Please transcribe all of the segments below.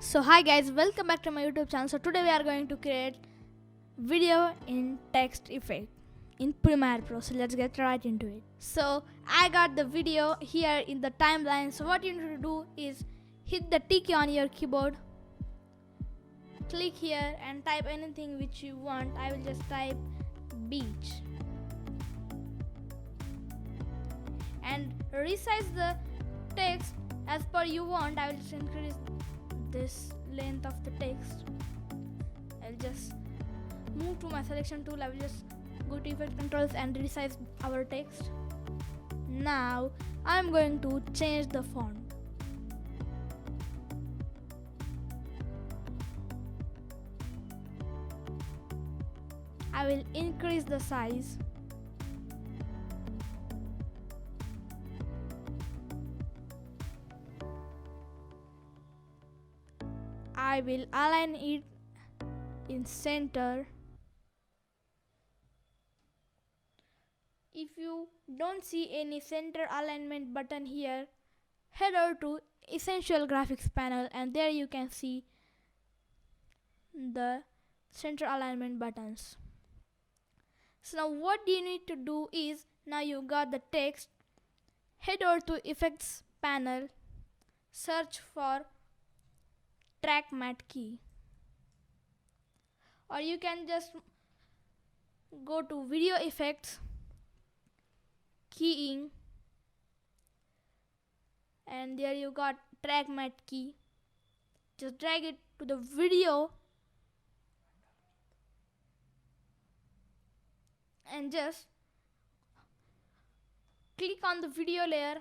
So hi guys, welcome back to my YouTube channel. So today we are going to create video in text effect in Premiere Pro. So let's get right into it. So I got the video here in the timeline. So what you need to do is hit the T key on your keyboard, click here and type anything which you want. I will just type beach and resize the text as per you want. I will just increase this length of the text. I'll just move to my selection tool. I will just go to effect controls and resize our text. Now I'm going to change the font. I will increase the size. I will align it in center. If you don't see any center alignment button here, head over to Essential Graphics panel and there you can see the center alignment buttons. So now what you need to do is, now you got the text, head over to Effects panel, search for Track Matte key, or you can just go to Video Effects, Keying, and there you got Track Matte key. Just drag it to the video and just click on the video layer,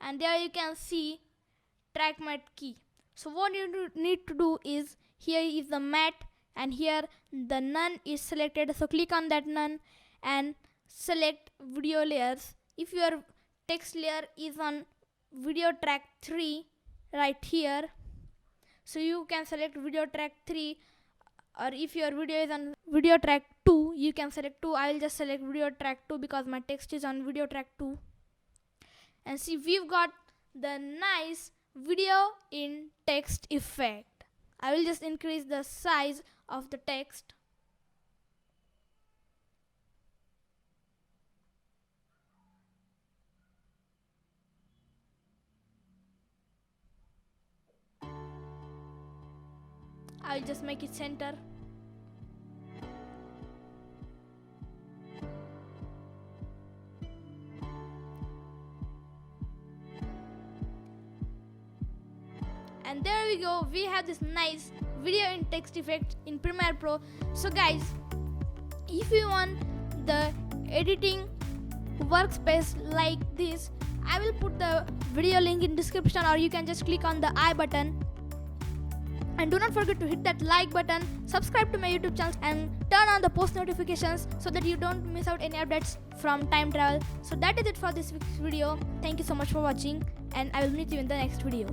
and there you can see Track Matte key. So what you need to do is, here is the matte and here the none is selected. So click on that none and select video layers. If your text layer is on video track 3 right here, so you can select video track 3, or if your video is on video track 2, you can select 2. I will just select video track 2 because my text is on video track 2. And see, we've got the nice video in text effect. I will just increase the size of the text. I will just make it center. And there we go, we have this nice video in text effect in Premiere Pro. So guys, if you want the editing workspace like this, I will put the video link in description, or you can just click on the I button. And do not forget to hit that like button, subscribe to my YouTube channel and turn on the post notifications so that you don't miss out any updates from time travel. So that is it for this week's video. Thank you so much for watching and I will meet you in the next video.